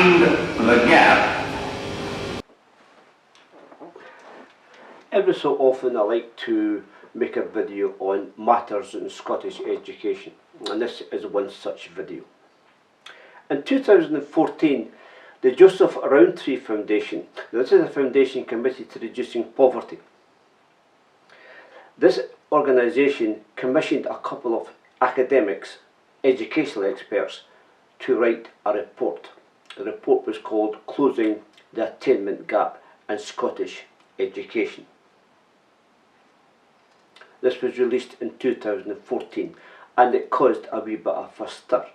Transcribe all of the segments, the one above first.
mind the gap. Every so often I like to make a video on matters in Scottish education, and this is one such video. In 2014, the Joseph Rowntree Foundation, this is a foundation committed to reducing poverty. This organisation commissioned a couple of academics, educational experts, to write a report. The report was called Closing the Attainment Gap in Scottish Education. This was released in 2014 and it caused a wee bit of a stir,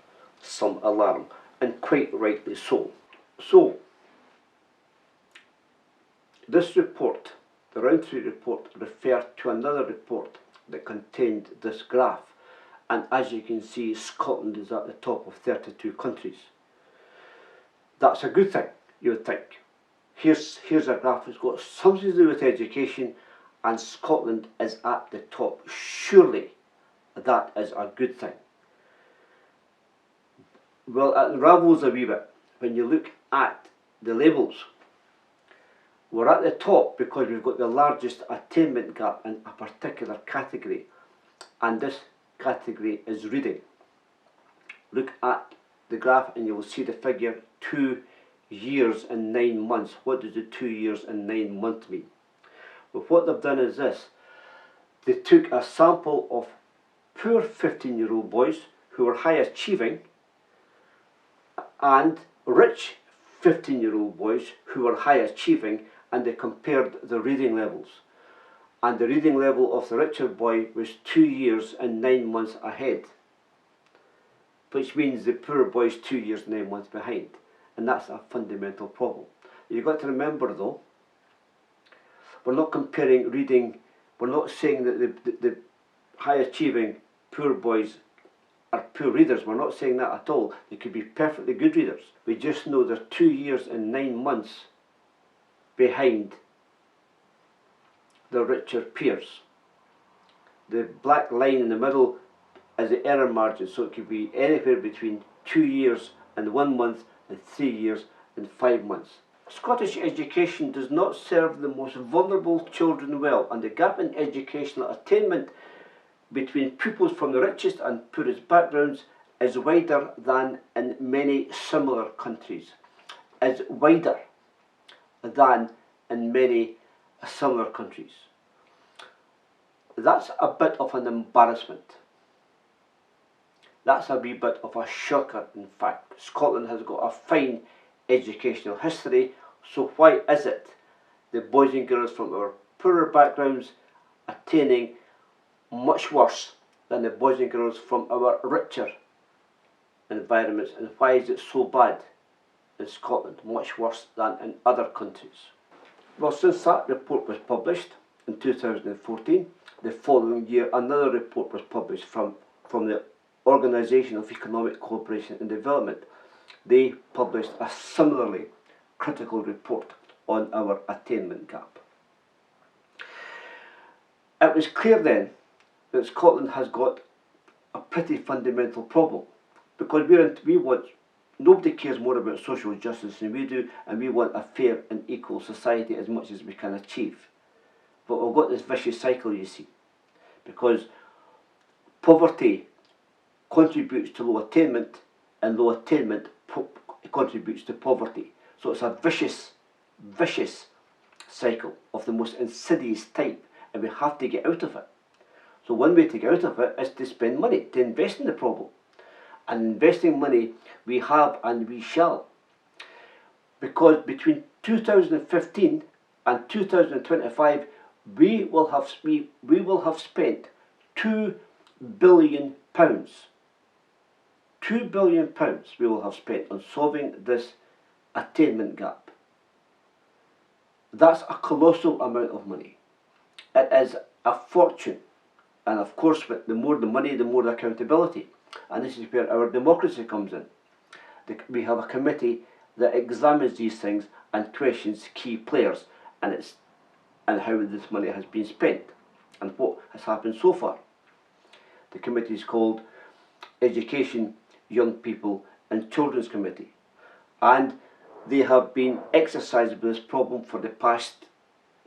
some alarm, and quite rightly so. So, this report, the Rowntree report, referred to another report that contained this graph, and as you can see, Scotland is at the top of 32 countries. That's a good thing, you would think. Here's a graph that's got something to do with education, and Scotland is at the top. Surely that is a good thing. Well, it unravels a wee bit when you look at the labels. We're at the top because we've got the largest attainment gap in a particular category, and this category is reading. Look at the graph and you will see the figure 2 years and 9 months. What does the 2 years and 9 months mean? Well, what they've done is this. They took a sample of poor 15-year-old boys who were high achieving and rich 15-year-old boys who were high achieving, and they compared the reading levels. And the reading level of the richer boy was 2 years and 9 months ahead, which means the poor boy is 2 years and 9 months behind. And that's a fundamental problem. You've got to remember though, we're not comparing reading, we're not saying that the high achieving poor boys are poor readers. We're not saying that at all. They could be perfectly good readers. We just know they're 2 years and 9 months behind the richer peers. The black line in the middle is the error margin, so it could be anywhere between 2 years and 1 month and 3 years and 5 months. Scottish education does not serve the most vulnerable children well, and the gap in educational attainment between pupils from the richest and poorest backgrounds is wider than in many similar countries. Is wider than in many similar countries. That's a bit of an embarrassment. That's a wee bit of a shocker, in fact. Scotland has got a fine educational history, so why is it the boys and girls from our poorer backgrounds attaining much worse than the boys and girls from our richer environments, and why is it so bad in Scotland, much worse than in other countries? Well, since that report was published in 2014, the following year another report was published from the Organisation of Economic Cooperation and Development. They published a similarly critical report on our attainment gap. It was clear then that Scotland has got a pretty fundamental problem, because nobody cares more about social justice than we do, and we want a fair and equal society as much as we can achieve. But we've got this vicious cycle, you see, because poverty contributes to low attainment, and low attainment contributes to poverty. So it's a vicious cycle of the most insidious type, and we have to get out of it. So one way to get out of it is to spend money, to invest in the problem. And investing money we have and we shall. Because between 2015 and 2025 we will have spent £2 billion. £2 billion we will have spent on solving this attainment gap. That's a colossal amount of money. It is a fortune. And of course, the more the money, the more the accountability. And this is where our democracy comes in. We have a committee that examines these things and questions key players and how this money has been spent and what has happened so far. The committee is called Education, Young People and Children's Committee. And They have been exercising this problem for the past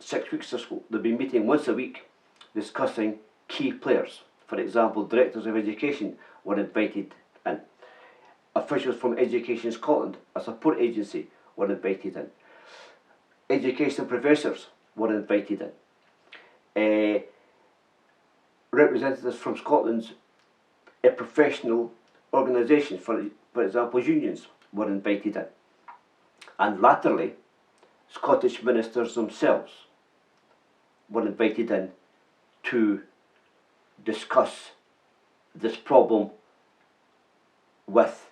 6 weeks or so. They've been meeting once a week discussing key players. For example, directors of education were invited in. Officials from Education Scotland, a support agency, were invited in. Educational professors were invited in. Representatives from Scotland's professional organisations, for example unions, were invited in. And latterly, Scottish ministers themselves were invited in to discuss this problem with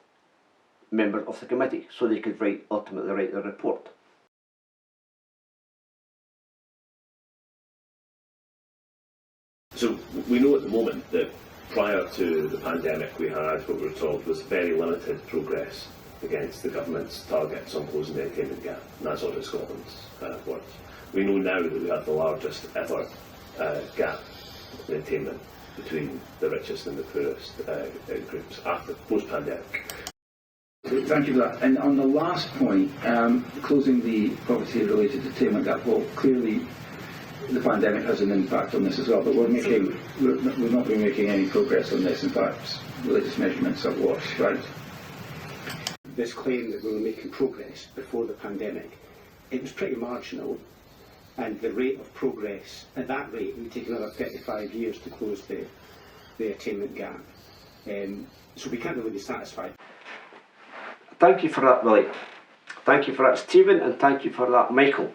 members of the committee so they could ultimately write the report. So we know at the moment that prior to the pandemic we had what we were told was very limited progress against the government's targets on closing the attainment gap, and that's Audit Scotland's words. We know now that we have the largest ever gap in attainment between the richest and the poorest groups after post-pandemic. Thank you for that. And on the last point, closing the poverty-related attainment gap, well, clearly the pandemic has an impact on this as well, but we're not really making any progress on this. In fact, the latest measurements are washed, right? This claim that we were making progress before the pandemic, it was pretty marginal, and the rate of progress at that rate would take another 35 years to close the attainment gap. So we can't really be satisfied. Thank you for that, Willie. Thank you for that, Stephen, and thank you for that, Michael.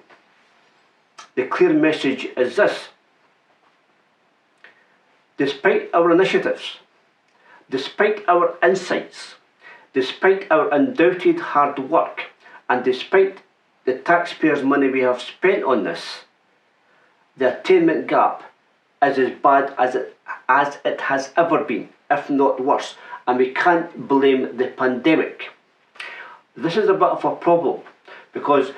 The clear message is this: despite our initiatives, despite our insights, despite our undoubted hard work, and despite the taxpayers' money we have spent on this, the attainment gap is as bad as it has ever been, if not worse, and we can't blame the pandemic. This is a bit of a problem because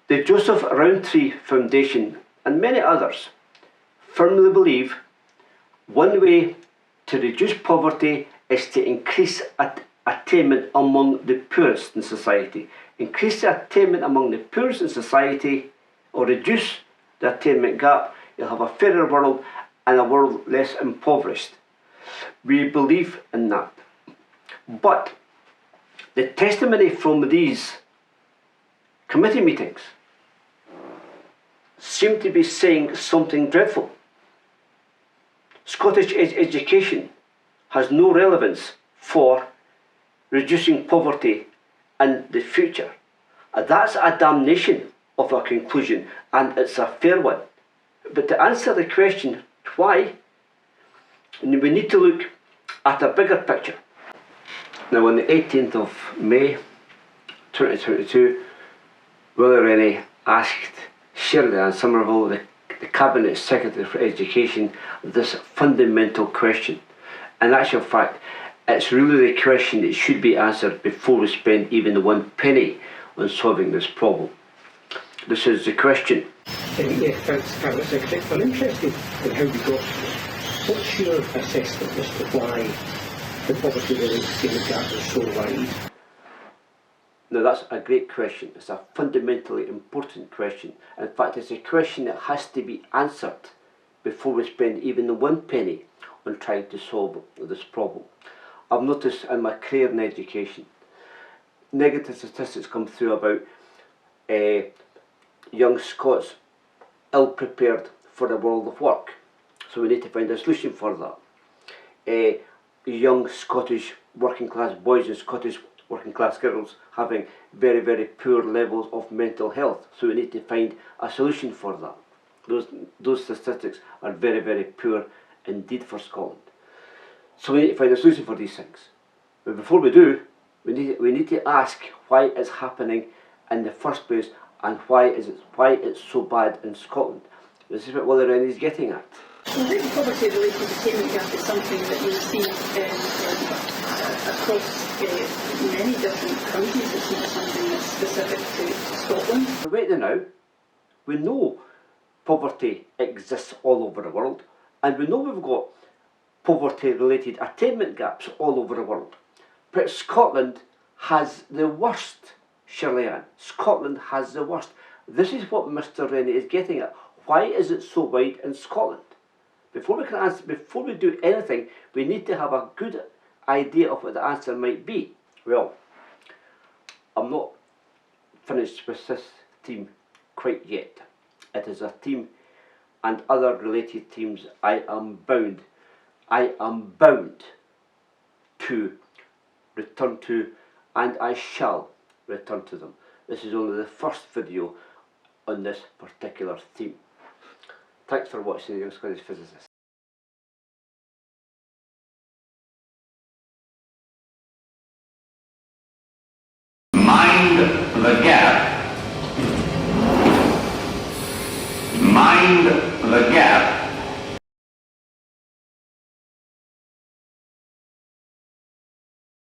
the Joseph Rowntree Foundation and many others firmly believe one way to reduce poverty is to increase attainment among the poorest in society. Increase the attainment among the poorest in society, or reduce the attainment gap, you'll have a fairer world and a world less impoverished. We believe in that. But the testimony from these committee meetings seem to be saying something dreadful. Scottish education has no relevance for reducing poverty in the future. That's a damnation of a conclusion, and it's a fair one. But to answer the question why, we need to look at a bigger picture. Now, on the 18th of May 2022, Willie Rennie asked Shirley Ann Somerville, the Cabinet Secretary for Education, this fundamental question. In actual fact, it's really the question that should be answered before we spend even one penny on solving this problem. This is the question. Yes, thanks, Cabinet Secretary. I'm interested in how we got to this. What's your assessment as to why the poverty-related attainment gap is so wide? Now, that's a great question. It's a fundamentally important question. In fact, it's a question that has to be answered before we spend even one penny on trying to solve this problem. I've noticed in my career in education, negative statistics come through about young Scots ill-prepared for the world of work. So we need to find a solution for that. Young Scottish working class boys and Scottish working class girls having very, very poor levels of mental health. So we need to find a solution for that. Those statistics are very, very poor indeed for Scotland. So we need to find a solution for these things. But before we do, we need to ask why it's happening in the first place and why it's so bad in Scotland. This is what Willie Rennie is getting at. I think poverty-related attainment gap is something that you'll see across many different countries. It's not something that's specific to Scotland. Right now, we know poverty exists all over the world, and we know we've got poverty-related attainment gaps all over the world. But Scotland has the worst Shirley-Ann, Scotland has the worst. This is what Mr. Rennie is getting at. Why is it so wide in Scotland? Before we can answer, before we do anything, we need to have a good idea of what the answer might be. Well, I'm not finished with this team quite yet. It is a team and other related teams I am bound to return to, and I shall return to them. This is only the first video on this particular theme. Thanks for watching the Young Scottish Physicist. Mind the gap. Mind